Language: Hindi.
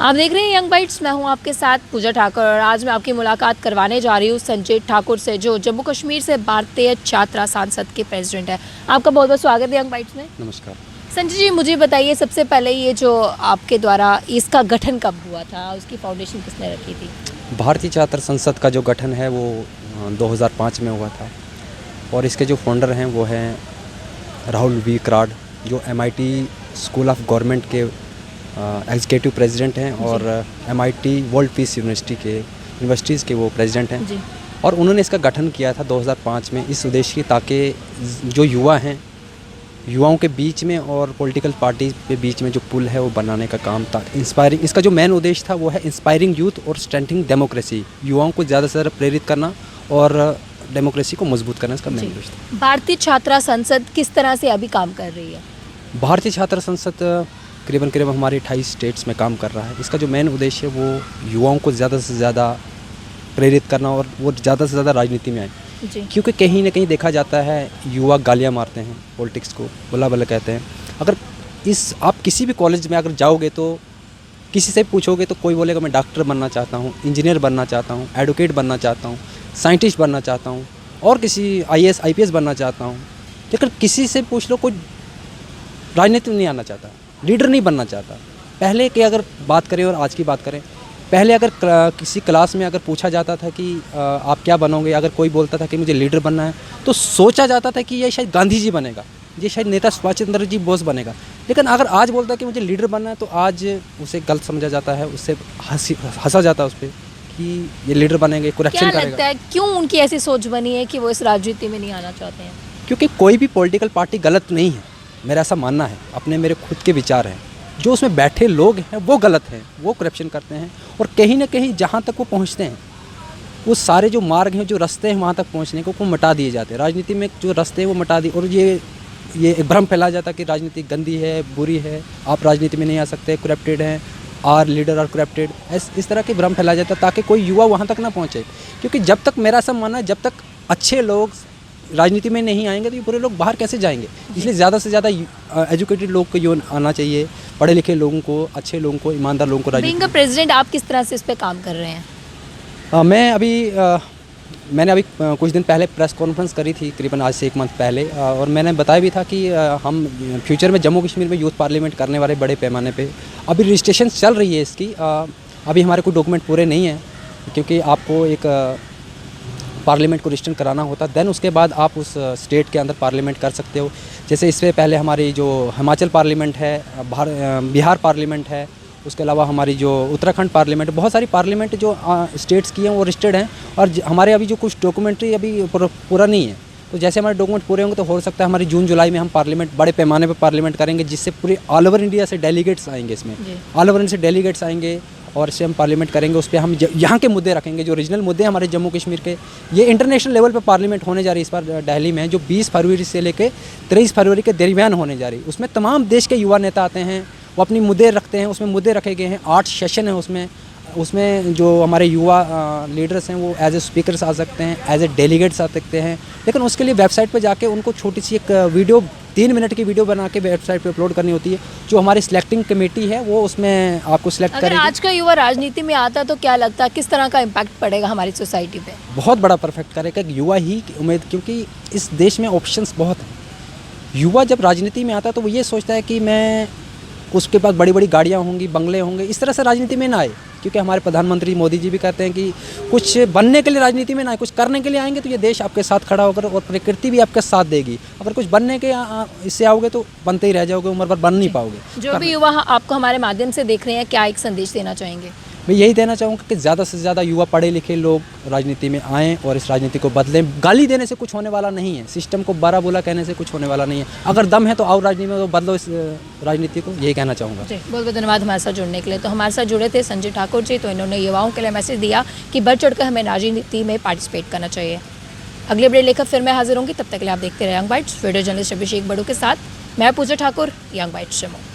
आप देख रहे हैं यंग बाइट्स। मैं हूं आपके साथ पूजा ठाकुर और आज मैं आपकी मुलाकात करवाने जा रही हूं संजय ठाकुर से, जो जम्मू कश्मीर से भारतीय छात्रा सांसद के प्रेसिडेंट है। आपका बहुत बहुत स्वागत है यंग बाइट्स में। नमस्कार। संजय जी, मुझे बताइए सबसे पहले ये जो आपके द्वारा इसका गठन कब हुआ था, उसकी फाउंडेशन किसने रखी थी? भारतीय छात्र संसद का जो गठन है वो 2005 में हुआ था और इसके जो फाउंडर हैं वो हैं राहुल वी क्राड, जो MIT स्कूल ऑफ गवर्नमेंट के एग्जीक्यूटिव प्रेसिडेंट हैं और MIT वर्ल्ड पीस यूनिवर्सिटीज़ के वो प्रेसिडेंट हैं जी। और उन्होंने इसका गठन किया था 2005 में इस उद्देश्य की, ताकि जो युवा हैं, युवाओं के बीच में और पॉलिटिकल पार्टी के बीच में जो पुल है वो बनाने का काम था। इंस्पायरिंग, इसका जो मेन उद्देश्य था वो है इंस्पायरिंग यूथ और स्ट्रेंथनिंग डेमोक्रेसी, युवाओं को ज़्यादा से ज़्यादा प्रेरित करना और डेमोक्रेसी को मजबूत करना इसका मेन उद्देश्य था। भारतीय छात्रा संसद किस तरह से अभी काम कर रही है? भारतीय छात्र संसद करीबन हमारे 28 स्टेट्स में काम कर रहा है। इसका जो मेन उद्देश्य है वो युवाओं को ज़्यादा से ज़्यादा प्रेरित करना और वो ज़्यादा से ज़्यादा राजनीति में आए, क्योंकि कहीं ना कहीं देखा जाता है युवा गालियाँ मारते हैं, पॉलिटिक्स को बुला बुला कहते हैं। अगर आप किसी भी कॉलेज में अगर जाओगे तो किसी से पूछोगे तो कोई बोलेगा मैं डॉक्टर बनना चाहता हूँ, इंजीनियर बनना चाहता हूँ, एडवोकेट बनना चाहता हूँ, साइंटिस्ट बनना चाहता हूँ और किसी IAS IPS बनना चाहता हूँ। लेकिन किसी से पूछ लो, कोई राजनीति में नहीं आना चाहता, लीडर नहीं बनना चाहता। पहले की अगर बात करें और आज की बात करें, पहले अगर किसी क्लास में अगर पूछा जाता था कि आप क्या बनोगे, अगर कोई बोलता था कि मुझे लीडर बनना है तो सोचा जाता था कि ये शायद गांधी जी बनेगा, ये शायद नेता सुभाष चंद्र जी बोस बनेगा। लेकिन अगर आज बोलता है कि मुझे लीडर बनना है तो आज उसे गलत समझा जाता है, उससे हंसा जाता है उस पर कि ये लीडर बनेंगे, करप्शन करेगा। लगता है क्यों उनकी ऐसी सोच बनी है कि वो इस राजनीति में नहीं आना चाहते हैं? क्योंकि कोई भी पॉलिटिकल पार्टी गलत नहीं है, मेरा ऐसा मानना है, मेरे खुद के विचार हैं। जो उसमें बैठे लोग हैं वो गलत हैं, वो करप्शन करते हैं और कहीं ना कहीं जहाँ तक वो पहुँचते हैं वो सारे जो मार्ग हैं, जो रास्ते हैं वहाँ तक पहुँचने को मिटा दिए जाते हैं। राजनीति में जो रास्ते हैं वो मिटा दिए और ये एक भ्रम फैलाया जाता है कि राजनीति गंदी है, बुरी है, आप राजनीति में नहीं आ सकते, करप्टेड हैं, आर लीडर आर करप्टेड, इस तरह के भ्रम फैलाया जाता है ताकि कोई युवा वहाँ तक ना पहुँचे। क्योंकि जब तक, मेरा ऐसा मानना है, जब तक अच्छे लोग राजनीति में नहीं आएंगे तो ये बुरे लोग बाहर कैसे जाएंगे। इसलिए ज़्यादा से ज़्यादा एजुकेटेड लोग को आना चाहिए, पढ़े लिखे लोगों को, अच्छे लोगों को, ईमानदार लोगों को राजनीति। बीइंग अ प्रेसिडेंट आप किस तरह से इस पर काम कर रहे हैं? मैंने अभी कुछ दिन पहले प्रेस कॉन्फ्रेंस करी थी, करीबन आज से 1 मंथ पहले, और मैंने बताया भी था कि हम फ्यूचर में जम्मू कश्मीर में यूथ पार्लियामेंट करने वाले बड़े पैमाने पे अभी रजिस्ट्रेशन चल रही है इसकी। अभी हमारे कोई डॉक्यूमेंट पूरे नहीं हैं क्योंकि आपको एक पार्लियामेंट को रजिस्टर कराना होता, देन उसके बाद आप उस स्टेट के अंदर पार्लियामेंट कर सकते हो। जैसे इससे पहले हमारी जो हिमाचल पार्लियामेंट है, बिहार पार्लियामेंट है, उसके अलावा हमारी जो उत्तराखंड पार्लियामेंट, बहुत सारी पार्लियामेंट जो स्टेट्स की हैं वो रजिस्टर्ड हैं और हमारे अभी जो कुछ डॉक्यूमेंट्री अभी पूरा नहीं है। तो जैसे हमारे डॉक्यूमेंट पूरे होंगे तो हो सकता है हमारी जून जुलाई में हम पार्लियामेंट बड़े पैमाने पर पार्लियामेंट करेंगे, जिससे पूरे ऑल ओवर इंडिया से डेलीगेट्स आएंगे। इसमें ऑल ओवर इंडिया से डेलीगेट्स आएंगे और इससे हम पार्लियामेंट करेंगे। उस पर हम यहाँ के मुद्दे रखेंगे, जो रीजनल मुद्दे हमारे जम्मू कश्मीर के। ये इंटरनेशनल लेवल पे पार्लियामेंट होने जा रही है इस बार दिल्ली में, जो 20 फरवरी से लेकर 23 फरवरी के दरमियान होने जा रही है। उसमें तमाम देश के युवा नेता आते हैं, वो अपनी मुद्दे रखते हैं। उसमें मुद्दे रखे गए हैं, 8 सेशन है उसमें जो हमारे युवा लीडर्स हैं वो एज ए स्पीकर्स आ सकते हैं, एज ए डेलीगेट्स आ सकते हैं। लेकिन उसके लिए वेबसाइट पर जाके उनको छोटी सी एक वीडियो, 3 मिनट की वीडियो बना के वेबसाइट पे अपलोड करनी होती है। जो हमारी सिलेक्टिंग कमेटी है वो उसमें आपको सिलेक्ट करेगी। अगर आज का युवा राजनीति में आता तो क्या लगता है किस तरह का इम्पैक्ट पड़ेगा हमारी सोसाइटी पे? बहुत बड़ा परफेक्ट करेगा युवा ही उम्मीद, क्योंकि इस देश में ऑप्शंस बहुत हैं। युवा जब राजनीति में आता है तो वो ये सोचता है कि मैं, उसके पास बड़ी बड़ी गाड़ियाँ होंगी, बंगले होंगे, इस तरह से राजनीति में ना आए। क्योंकि हमारे प्रधानमंत्री मोदी जी भी कहते हैं कि कुछ बनने के लिए राजनीति में ना आए, कुछ करने के लिए आएंगे तो ये देश आपके साथ खड़ा होकर और प्रकृति भी आपके साथ देगी। अगर कुछ बनने के इससे आओगे तो बनते ही रह जाओगे, उम्र भर बन नहीं पाओगे। जो भी युवा आपको हमारे माध्यम से देख रहे हैं, क्या एक संदेश देना चाहेंगे? मैं यही देना चाहूँगा कि ज़्यादा से ज़्यादा युवा पढ़े लिखे लोग राजनीति में आएँ और इस राजनीति को बदलें। गाली देने से कुछ होने वाला नहीं है, सिस्टम को बारा बुला कहने से कुछ होने वाला नहीं है। अगर दम है तो आओ राजनीति में, तो बदलो इस राजनीति को, यही कहना चाहूँगा। जी, बहुत बहुत धन्यवाद हमारे साथ जुड़ने के लिए। तो हमारे साथ जुड़े थे संजय ठाकुर जी। तो इन्होंने युवाओं के लिए मैसेज दिया कि बढ़ चढ़कर हमें राजनीति में पार्टिसिपेट करना चाहिए। अगले अपडेट लेकर फिर मैं हाजिर होंगी, तब तक के लिए आप देखते रहे यंग बाइट्स। वीडियो जर्नलिस्ट अभिषेक बड़ू के साथ मैं पूजा ठाकुर, यंग बाइट्स जम्मू।